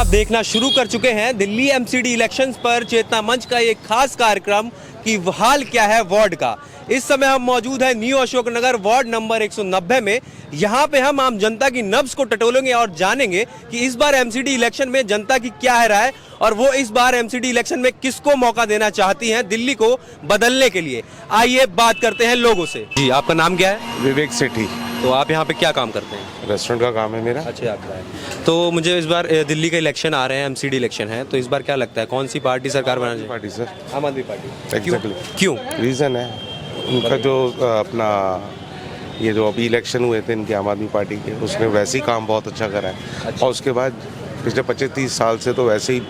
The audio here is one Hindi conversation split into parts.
आप देखना शुरू कर चुके हैं दिल्ली एमसीडी इलेक्शंस पर चेतना मंच का एक खास कार्यक्रम कि हाल क्या है वार्ड का। इस समय हम मौजूद हैं न्यू अशोकनगर वार्ड नंबर 190 में। यहाँ पे हम आम जनता की नब्ज को टटोलेंगे और जानेंगे कि इस बार एमसीडी इलेक्शन में जनता की क्या है राय और वो इस बार एमसीडी इलेक्शन में किसको मौका देना चाहती हैं दिल्ली को बदलने के लिए। आइए बात करते हैं लोगों से। जी, आपका नाम क्या है? विवेक सेठी। तो आप यहाँ पे क्या काम करते हैं? रेस्टोरेंट का काम है मेरा। अच्छा, आपका है। तो मुझे इस बार दिल्ली का इलेक्शन आ रहे हैं, एमसीडी इलेक्शन है, तो इस बार क्या लगता है कौन सी पार्टी सरकार बनानी चाहिए? पार्टी सर, आम आदमी पार्टी। एग्जैक्टली। क्यों? रीज़न है उनका जो अपना ये जो अभी इलेक्शन हुए थे इनके आम आदमी पार्टी के, उसने वैसे ही काम बहुत अच्छा करा है। अच्छा। और उसके बाद पिछले 25-30 साल से तो वैसे ही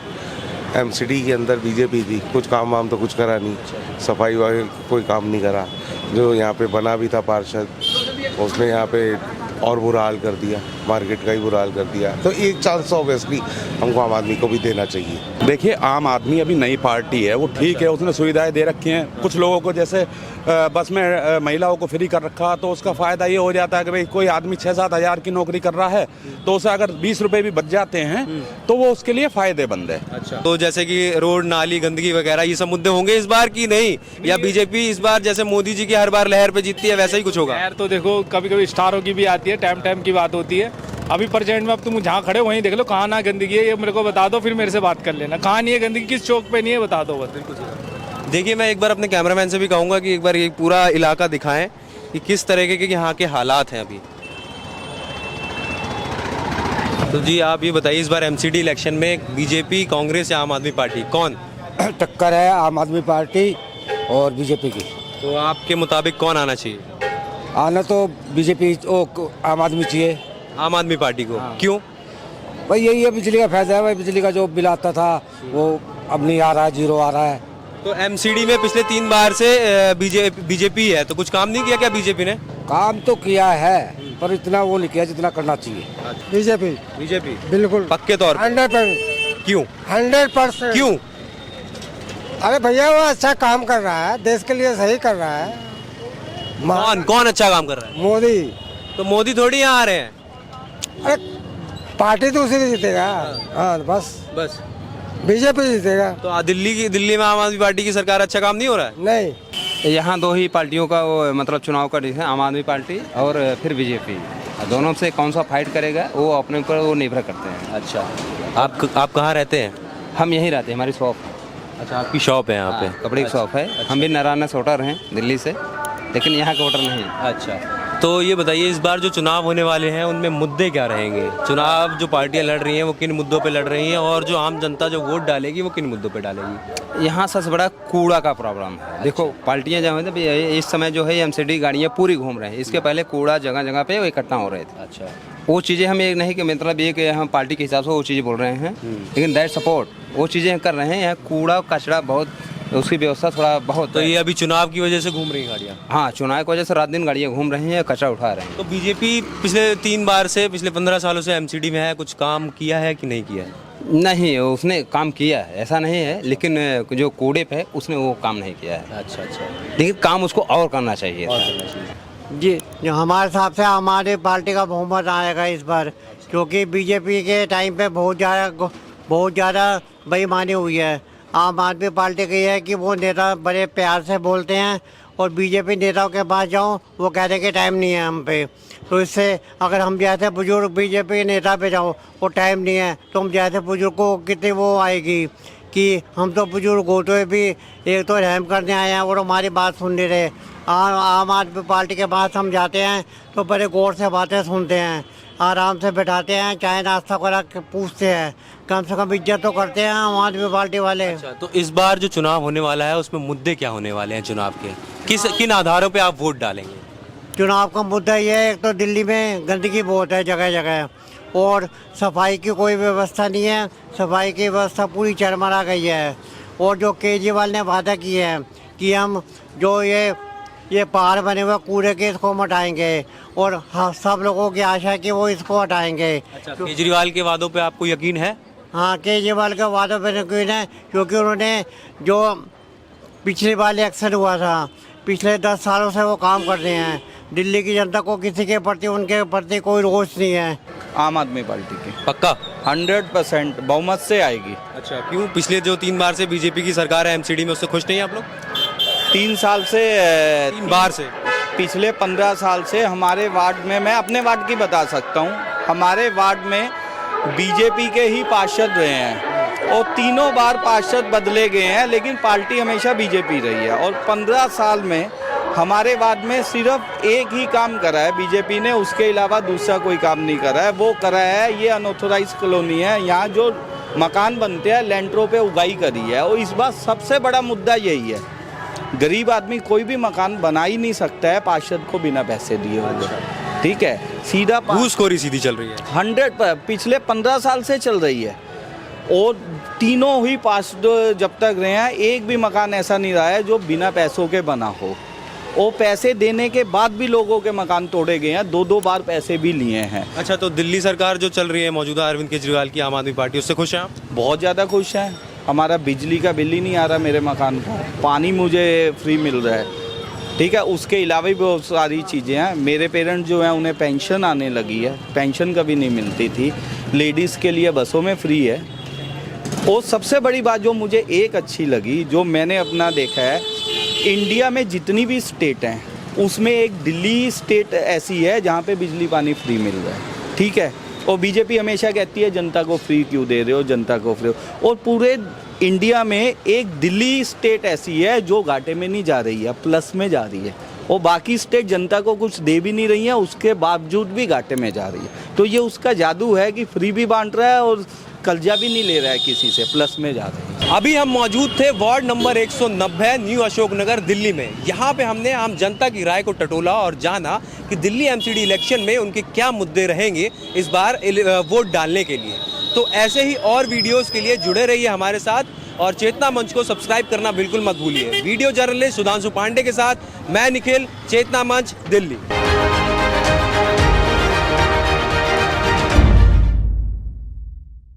एमसीडी के अंदर बीजेपी थी, कुछ काम वाम तो कुछ करा नहीं, सफाई वाई कोई काम नहीं करा। जो यहाँ पे बना भी था पार्षद, उसने यहाँ पे और बुरा हाल कर दिया, मार्केट का ही बुरा हाल कर दिया। तो एक चांस ऑब्वियसली हमको आम आदमी को भी देना चाहिए। देखिए, आम आदमी अभी नई पार्टी है, वो ठीक है, उसने सुविधाएं दे रखी हैं। कुछ लोगों को जैसे बस में महिलाओं को फ्री कर रखा, तो उसका फ़ायदा ये हो जाता है कि भाई कोई आदमी 6-7 हज़ार की नौकरी कर रहा है तो उसे अगर 20 रुपये भी बच जाते हैं तो वो उसके लिए फ़ायदेमंद है। अच्छा, तो जैसे कि रोड नाली गंदगी वगैरह ये सब मुद्दे होंगे इस बार की नहीं, या बीजेपी इस बार जैसे मोदी जी की हर बार लहर पे जीतती है वैसा ही कुछ होगा? लहर तो देखो कभी कभी स्टारों की भी आती है, टाइम टाइम की बात होती है। अभी प्रेजेंट में अब तुम जहाँ खड़े हो वहीं देख लो कहाँ ना गंदगी है, ये मेरे को बता दो, फिर मेरे से बात कर लेना। कहाँ नहीं है गंदगी, किस चौक पे नहीं है, बता दो बस। देखिए, मैं एक बार अपने कैमरामैन से भी कहूँगा कि एक बार ये पूरा इलाका दिखाएं कि किस तरीके के यहाँ के हालात हैं अभी। तो जी आप ये बताइए, इस बार एमसीडी इलेक्शन में बीजेपी, कांग्रेस या आम आदमी पार्टी कौन टक्कर है? आम आदमी पार्टी और बीजेपी की। तो आपके मुताबिक कौन आना चाहिए? आना तो बीजेपी आम आदमी चाहिए। आम आदमी पार्टी को? क्यों? भाई यही है, बिजली का फायदा है। भाई बिजली का जो बिल आता था वो अब नहीं आ रहा है, जीरो आ रहा है। तो एमसीडी में पिछले 3 बार से बीजेपी है, तो कुछ काम नहीं किया क्या बीजेपी ने? काम तो किया है पर इतना वो नहीं किया जितना करना चाहिए। बीजेपी बिल्कुल पक्के तौर पर? 100%। क्यों? 100%। क्यों? अरे भैया वो अच्छा काम कर रहा है, देश के लिए सही कर रहा है। कौन अच्छा काम कर रहा है? मोदी। तो मोदी थोड़ी यहाँ आ रहे हैं। अरे पार्टी तो उसी की जीतेगा। हाँ बस बीजेपी जीतेगा। तो दिल्ली में आम आदमी पार्टी की सरकार अच्छा काम नहीं हो रहा है? नहीं, यहाँ दो ही पार्टियों का वो मतलब चुनाव का है, आम आदमी पार्टी और फिर बीजेपी। दोनों से कौन सा फाइट करेगा वो अपने ऊपर वो निर्भर करते हैं। अच्छा, आप कहाँ रहते हैं? हम यहीं रहते हैं, हमारी शॉप। अच्छा, आपकी शॉप है यहाँ पे? कपड़े की शॉप है। हम भी नारायण से वोटर हैं दिल्ली से, लेकिन यहाँ के वोटर नहीं। अच्छा, तो ये बताइए इस बार जो चुनाव होने वाले हैं उनमें मुद्दे क्या रहेंगे? चुनाव जो पार्टियां लड़ रही हैं वो किन मुद्दों पे लड़ रही हैं, और जो आम जनता जो वोट डालेगी वो किन मुद्दों पे डालेगी? यहाँ सबसे बड़ा कूड़ा का प्रॉब्लम है। देखो पार्टियाँ जो है इस समय जो है एमसीडी गाड़ियाँ पूरी घूम रहे हैं, इसके पहले कूड़ा जगह जगह पे इकट्ठा हो रहे थे। अच्छा, वो चीज़ें हम एक नहीं कि मतलब ये कि हम पार्टी के हिसाब से वो चीज़ें बोल रहे हैं, लेकिन दैट सपोर्ट वो चीज़ें कर रहे हैं। यहाँ कूड़ा कचरा बहुत, उसकी व्यवस्था थोड़ा बहुत। तो ये अभी चुनाव की वजह से घूम रही गाड़ियाँ? हाँ, चुनाव की वजह से रात दिन गाड़ियाँ घूम रही हैं, कचरा उठा रहे हैं। तो बीजेपी पिछले 3 बार से, पिछले 15 सालों से एमसीडी में है, कुछ काम किया है कि नहीं किया है? नहीं, उसने काम किया है ऐसा नहीं है, लेकिन जो कूड़े पे उसने वो काम नहीं किया है। अच्छा, लेकिन काम उसको और करना चाहिए। जी, जो हमारे हिसाब से हमारी पार्टी का बहुमत आएगा इस बार, क्योंकि बीजेपी के टाइम पे बहुत ज़्यादा बेईमानी हुई है। आम आदमी पार्टी की है कि वो नेता बड़े प्यार से बोलते हैं, और बीजेपी नेताओं के पास जाओ वो कहते हैं कि टाइम नहीं है हम पे। तो इससे अगर हम जैसे बुजुर्ग बीजेपी नेता पे जाओ वो टाइम नहीं है, तो हम जैसे बुजुर्ग को कितनी वो आएगी कि हम तो बुजुर्ग होते भी एक तो रहम करने आए हैं और हमारी बात सुन नहीं रहे। आम आदमी पार्टी के पास हम जाते हैं तो बड़े गौर से बातें सुनते हैं, आराम से बैठाते हैं, चाय नाश्ता करा पूछते हैं, कम से कम इज्जत तो करते हैं आम आदमी पार्टी वाले। अच्छा, तो इस बार जो चुनाव होने वाला है उसमें मुद्दे क्या होने वाले हैं चुनाव के? किन आधारों पे आप वोट डालेंगे? चुनाव का मुद्दा ये है, एक तो दिल्ली में गंदगी बहुत है जगह जगह, और सफाई की कोई व्यवस्था नहीं है। सफाई की व्यवस्था पूरी चरमरा गई है। और जो केजरीवाल ने वादा किया है कि हम जो ये पहाड़ बने हुए कूड़े के इसको हटाएंगे, और हाँ, सब लोगों की आशा है कि वो इसको हटाएंगे। अच्छा, केजरीवाल के वादों पे आपको यकीन है? हाँ, केजरीवाल के वादों पर यकीन है, क्योंकि उन्होंने जो पिछली बार इलेक्शन हुआ था, पिछले 10 सालों से वो काम कर रहे हैं। दिल्ली की जनता को किसी के प्रति, उनके प्रति कोई रोष नहीं है। आम आदमी पार्टी की पक्का? 100% बहुमत से आएगी। अच्छा, क्यों? पिछले जो 3 बार से बीजेपी की सरकार है एमसीडी में, उससे खुश नहीं है आप लोग? 3 साल से 3 बार से? पिछले 15 साल से हमारे वार्ड में, मैं अपने वार्ड की बता सकता हूँ, हमारे वार्ड में बीजेपी के ही पार्षद रहे हैं और तीनों बार पार्षद बदले गए हैं, लेकिन पार्टी हमेशा बीजेपी रही है। और 15 साल में हमारे वार्ड में सिर्फ एक ही काम करा है बीजेपी ने, उसके अलावा दूसरा कोई काम नहीं करा है। वो करा है, ये अनऑथोराइज कॉलोनी है, यहाँ जो मकान बनते हैं लैंडरों पे उगाई करी है। और इस बार सबसे बड़ा मुद्दा यही है, गरीब आदमी कोई भी मकान बना ही नहीं सकता है पार्षद को बिना पैसे दिए हुए। ठीक है, सीधा घूसखोरी सीधी चल रही है। 100 पिछले 15 साल से चल रही है। और तीनों ही पार्षद जब तक रहे हैं, एक भी मकान ऐसा नहीं रहा है जो बिना पैसों के बना हो। वो पैसे देने के बाद भी लोगों के मकान तोड़े गए हैं, 2-2 बार पैसे भी लिए हैं। अच्छा, तो दिल्ली सरकार जो चल रही है मौजूदा अरविंद केजरीवाल की आम आदमी पार्टी, उससे खुश हैं आप? बहुत ज़्यादा खुश हैं। हमारा बिजली का बिल ही नहीं आ रहा मेरे मकान का, पानी मुझे फ्री मिल रहा है। ठीक है, उसके अलावा भी बहुत सारी चीज़ें हैं। मेरे पेरेंट्स जो हैं उन्हें पेंशन आने लगी है, पेंशन कभी नहीं मिलती थी। लेडीज़ के लिए बसों में फ्री है। और सबसे बड़ी बात जो मुझे एक अच्छी लगी, जो मैंने अपना देखा है, इंडिया में जितनी भी स्टेट हैं उसमें एक दिल्ली स्टेट ऐसी है जहाँ पे बिजली पानी फ्री मिल रहा है। ठीक है, और बीजेपी हमेशा कहती है जनता को फ्री क्यों दे रहे हो, जनता को फ्री। और पूरे इंडिया में एक दिल्ली स्टेट ऐसी है जो घाटे में नहीं जा रही है, प्लस में जा रही है। और बाकी स्टेट जनता को कुछ दे भी नहीं रही है, उसके बावजूद भी घाटे में जा रही है। तो ये उसका जादू है कि फ्री भी बांट रहा है और कर्जा भी नहीं ले रहा है किसी से, प्लस में जा रहा है। अभी हम मौजूद थे ward number 190 new Ashoknagar Delhi में। यहाँ पे हमने आम जनता की राय को टटोला और जाना कि दिल्ली एमसीडी इलेक्शन में उनके क्या मुद्दे रहेंगे इस बार वोट डालने के लिए। तो ऐसे ही और वीडियोस के लिए जुड़े रहिए हमारे साथ और चेतना मंच को सब्सक्राइब करना बिल्कुल मत भूलिए। वीडियो जर्नलिस्ट सुधांशु पांडे के साथ मैं निखिल, चेतना मंच दिल्ली।